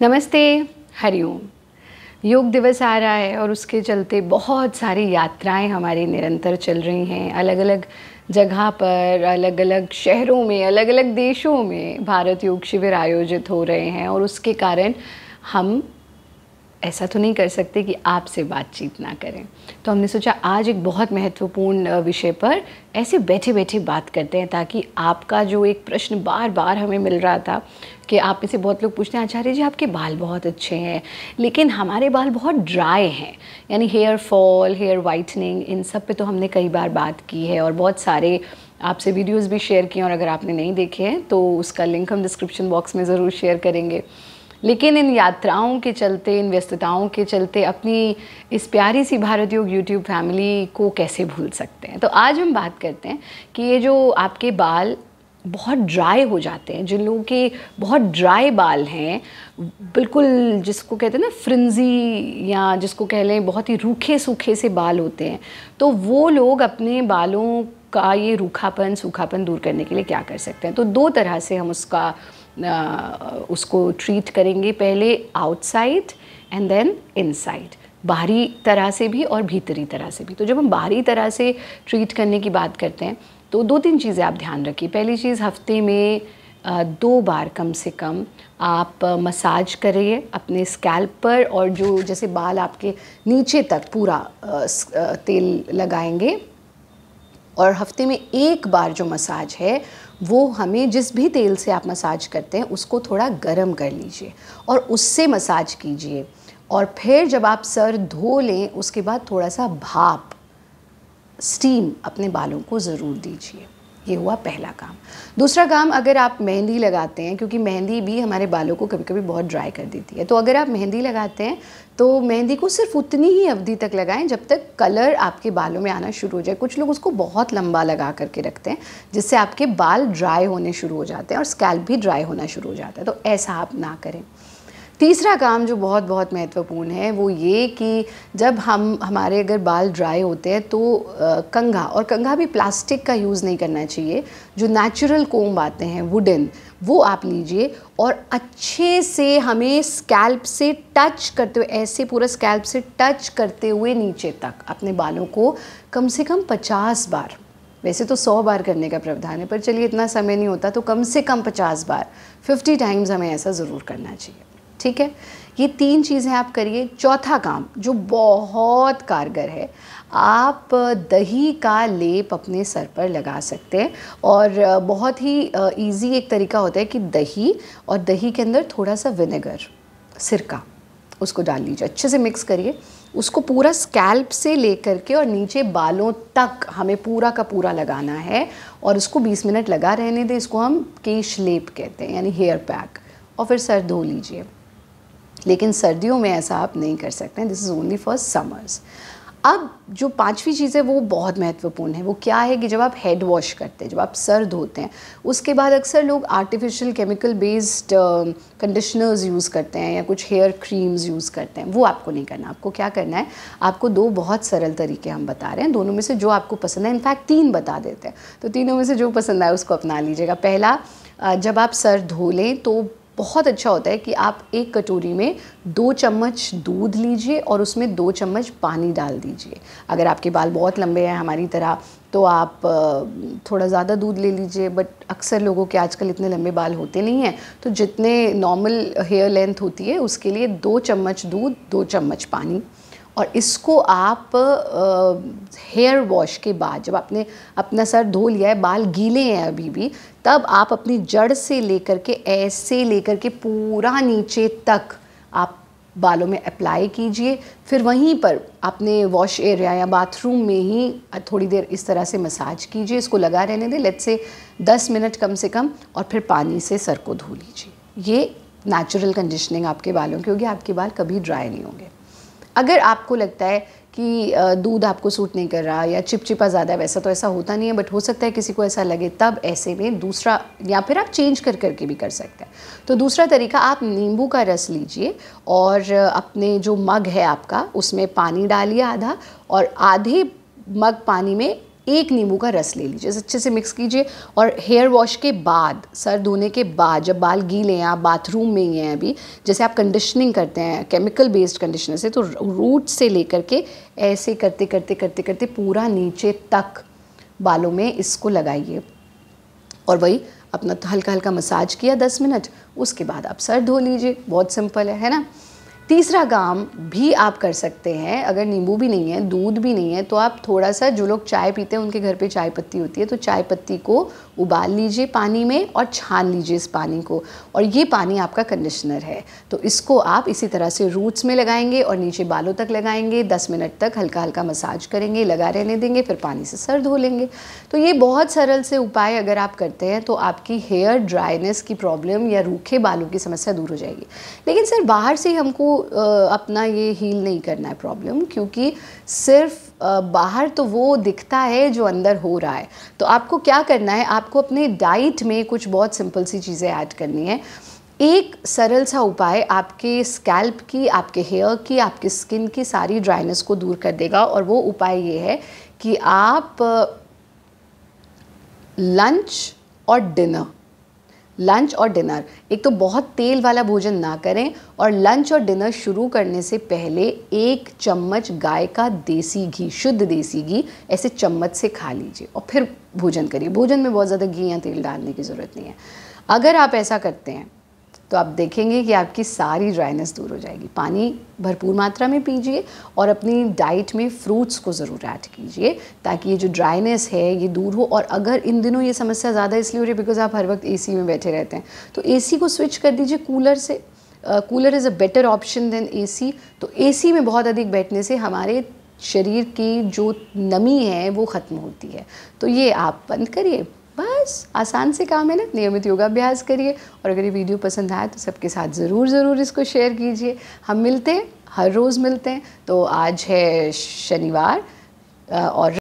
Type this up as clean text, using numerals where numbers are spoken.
नमस्ते, हरिओम। योग दिवस आ रहा है और उसके चलते बहुत सारी यात्राएं हमारी निरंतर चल रही हैं। अलग अलग जगह पर, अलग अलग शहरों में, अलग अलग देशों में भारत योग शिविर आयोजित हो रहे हैं और उसके कारण हम ऐसा तो नहीं कर सकते कि आपसे बातचीत ना करें। तो हमने सोचा आज एक बहुत महत्वपूर्ण विषय पर ऐसे बैठे बैठे बात करते हैं, ताकि आपका जो एक प्रश्न बार बार हमें मिल रहा था कि आप में से बहुत लोग पूछते हैं, आचार्य जी आपके बाल बहुत अच्छे हैं लेकिन हमारे बाल बहुत ड्राई हैं, यानी हेयर फॉल, हेयर वाइटनिंग, इन सब पे तो हमने कई बार बात की है और बहुत सारे आपसे वीडियोस भी शेयर किए, और अगर आपने नहीं देखे हैं तो उसका लिंक हम डिस्क्रिप्शन बॉक्स में ज़रूर शेयर करेंगे। लेकिन इन यात्राओं के चलते, इन व्यस्तताओं के चलते अपनी इस प्यारी सी भारत योग यूट्यूब फैमिली को कैसे भूल सकते हैं। तो आज हम बात करते हैं कि ये जो आपके बाल बहुत ड्राई हो जाते हैं, जिन लोगों के बहुत ड्राई बाल हैं, बिल्कुल जिसको कहते हैं ना फ्रिंजी, या जिसको कह लें बहुत ही रूखे सूखे से बाल होते हैं, तो वो लोग अपने बालों का ये रूखापन, सूखापन दूर करने के लिए क्या कर सकते हैं। तो दो तरह से हम उसको ट्रीट करेंगे। पहले आउटसाइड एंड देन इनसाइड, बाहरी तरह से भी और भीतरी तरह से भी। तो जब हम बाहरी तरह से ट्रीट करने की बात करते हैं तो दो तीन चीज़ें आप ध्यान रखिए। पहली चीज़, हफ्ते में 2 बार कम से कम आप मसाज करिए अपने स्कैल्प पर, और जो जैसे बाल आपके नीचे तक पूरा तेल लगाएंगे, और हफ्ते में 1 बार जो मसाज है वो हमें जिस भी तेल से आप मसाज करते हैं उसको थोड़ा गर्म कर लीजिए और उससे मसाज कीजिए। और फिर जब आप सर धो लें उसके बाद थोड़ा सा भाप, स्टीम अपने बालों को ज़रूर दीजिए। ये हुआ पहला काम। दूसरा काम, अगर आप मेहंदी लगाते हैं, क्योंकि मेहंदी भी हमारे बालों को कभी कभी बहुत ड्राई कर देती है, तो अगर आप मेहंदी लगाते हैं तो मेहंदी को सिर्फ उतनी ही अवधि तक लगाएं जब तक कलर आपके बालों में आना शुरू हो जाए। कुछ लोग उसको बहुत लंबा लगा करके रखते हैं जिससे आपके बाल ड्राई होने शुरू हो जाते हैं और स्कैल्प भी ड्राई होना शुरू हो जाता है, तो ऐसा आप ना करें। तीसरा काम जो बहुत बहुत महत्वपूर्ण है वो ये कि जब हमारे अगर बाल ड्राई होते हैं तो कंघा, और कंघा भी प्लास्टिक का यूज़ नहीं करना चाहिए, जो नेचुरल कोम्ब आते हैं वुडन, वो आप लीजिए और अच्छे से हमें स्कैल्प से टच करते हुए, ऐसे पूरा स्कैल्प से टच करते हुए नीचे तक अपने बालों को कम से कम 50 बार, वैसे तो 100 बार करने का प्रावधान है पर चलिए इतना समय नहीं होता तो कम से कम 50 बार, 50 टाइम्स हमें ऐसा ज़रूर करना चाहिए। ठीक है, ये 3 चीज़ें आप करिए। चौथा काम जो बहुत कारगर है, आप दही का लेप अपने सर पर लगा सकते हैं, और बहुत ही इजी एक तरीका होता है कि दही, और दही के अंदर थोड़ा सा विनेगर, सिरका, उसको डाल लीजिए, अच्छे से मिक्स करिए, उसको पूरा स्कैल्प से लेकर के और नीचे बालों तक हमें पूरा का पूरा लगाना है, और उसको 20 मिनट लगा रहने दें। इसको हम केश लेप कहते हैं, यानी हेयर पैक, और फिर सर धो लीजिए। लेकिन सर्दियों में ऐसा आप नहीं कर सकते हैं, this is only for summers. अब जो 5वीं चीज़ है वो बहुत महत्वपूर्ण है। वो क्या है कि जब आप हेड वॉश करते हैं, जब आप सर धोते हैं, उसके बाद अक्सर लोग artificial chemical based conditioners use करते हैं या कुछ हेयर क्रीम्स यूज़ करते हैं। वो आपको नहीं करना। आपको क्या करना है, आपको 2 बहुत सरल तरीके हम बता रहे हैं, दोनों में से जो आपको पसंद है, इनफैक्ट 3 बता देते हैं, तो तीनों में से जो पसंद आए उसको अपना लीजिएगा। पहला, जब आप सर धो लें तो बहुत अच्छा होता है कि आप एक कटोरी में 2 चम्मच दूध लीजिए और उसमें 2 चम्मच पानी डाल दीजिए। अगर आपके बाल बहुत लंबे हैं हमारी तरह तो आप थोड़ा ज़्यादा दूध ले लीजिए, बट अक्सर लोगों के आजकल इतने लंबे बाल होते नहीं हैं, तो जितने नॉर्मल हेयर लेंथ होती है उसके लिए 2 चम्मच दूध, 2 चम्मच पानी, और इसको आप हेयर वॉश के बाद, जब आपने अपना सर धो लिया है, बाल गीले हैं अभी भी, तब आप अपनी जड़ से लेकर के, ऐसे लेकर के पूरा नीचे तक आप बालों में अप्लाई कीजिए। फिर वहीं पर अपने वॉश एरिया या बाथरूम में ही थोड़ी देर इस तरह से मसाज कीजिए। इसको लगा रहने दें, लेट्स से 10 मिनट कम से कम, और फिर पानी से सर को धो लीजिए। ये नेचुरल कंडीशनिंग आपके बालों की होगी, आपके बाल कभी ड्राई नहीं होंगे। अगर आपको लगता है कि दूध आपको सूट नहीं कर रहा या चिपचिपा ज़्यादा है, वैसा तो ऐसा होता नहीं है, बट हो सकता है किसी को ऐसा लगे, तब ऐसे में दूसरा, या फिर आप चेंज कर करके भी कर सकते हैं। तो दूसरा तरीका, आप नींबू का रस लीजिए और अपने जो मग है आपका उसमें पानी डालिए आधा, और आधे मग पानी में एक नींबू का रस ले लीजिए, अच्छे से मिक्स कीजिए और हेयर वॉश के बाद, सर धोने के बाद, जब बाल गीले हैं, आप बाथरूम में ही हैं अभी, जैसे आप कंडीशनिंग करते हैं केमिकल बेस्ड कंडीशनर से, तो रूट से लेकर के ऐसे करते करते करते करते पूरा नीचे तक बालों में इसको लगाइए और वही अपना हल्का हल्का मसाज किया 10 मिनट, उसके बाद आप सर धो लीजिए। बहुत सिंपल है ना। तीसरा काम भी आप कर सकते हैं, अगर नींबू भी नहीं है, दूध भी नहीं है, तो आप थोड़ा सा, जो लोग चाय पीते हैं उनके घर पे चाय पत्ती होती है, तो चाय पत्ती को उबाल लीजिए पानी में और छान लीजिए इस पानी को, और ये पानी आपका कंडीशनर है। तो इसको आप इसी तरह से रूट्स में लगाएंगे और नीचे बालों तक लगाएंगे, 10 मिनट तक हल्का हल्का मसाज करेंगे, लगा रहने देंगे, फिर पानी से सर धो लेंगे। तो ये बहुत सरल से उपाय अगर आप करते हैं तो आपकी हेयर ड्राइनेस की प्रॉब्लम या रूखे बालों की समस्या दूर हो जाएगी। लेकिन सर बाहर से हमको अपना ये हील नहीं करना है प्रॉब्लम, क्योंकि सिर्फ बाहर तो वो दिखता है जो अंदर हो रहा है। तो आपको क्या करना है, आपको अपने डाइट में कुछ बहुत सिंपल सी चीज़ें ऐड करनी है। एक सरल सा उपाय आपके स्कैल्प की, आपके हेयर की, आपकी स्किन की सारी ड्राइनेस को दूर कर देगा, और वो उपाय ये है कि आप लंच और डिनर एक तो बहुत तेल वाला भोजन ना करें, और लंच और डिनर शुरू करने से पहले 1 चम्मच गाय का देसी घी, शुद्ध देसी घी ऐसे चम्मच से खा लीजिए और फिर भोजन करिए। भोजन में बहुत ज़्यादा घी या तेल डालने की ज़रूरत नहीं है। अगर आप ऐसा करते हैं तो आप देखेंगे कि आपकी सारी ड्राइनेस दूर हो जाएगी। पानी भरपूर मात्रा में पीजिए और अपनी डाइट में फ्रूट्स को ज़रूर ऐड कीजिए, ताकि ये जो ड्राइनेस है ये दूर हो। और अगर इन दिनों ये समस्या ज़्यादा इसलिए हो रही है बिकॉज आप हर वक्त एसी में बैठे रहते हैं, तो एसी को स्विच कर दीजिए कूलर से। Cooler is a better option than AC. तो एसी में बहुत अधिक बैठने से हमारे शरीर की जो नमी है वो ख़त्म होती है। तो ये आप बंद करिए, बस आसान से काम है ना। नियमित योगाभ्यास करिए, और अगर ये वीडियो पसंद आए तो सबके साथ ज़रूर इसको शेयर कीजिए। हम मिलते हैं, हर रोज़ मिलते हैं। तो आज है शनिवार और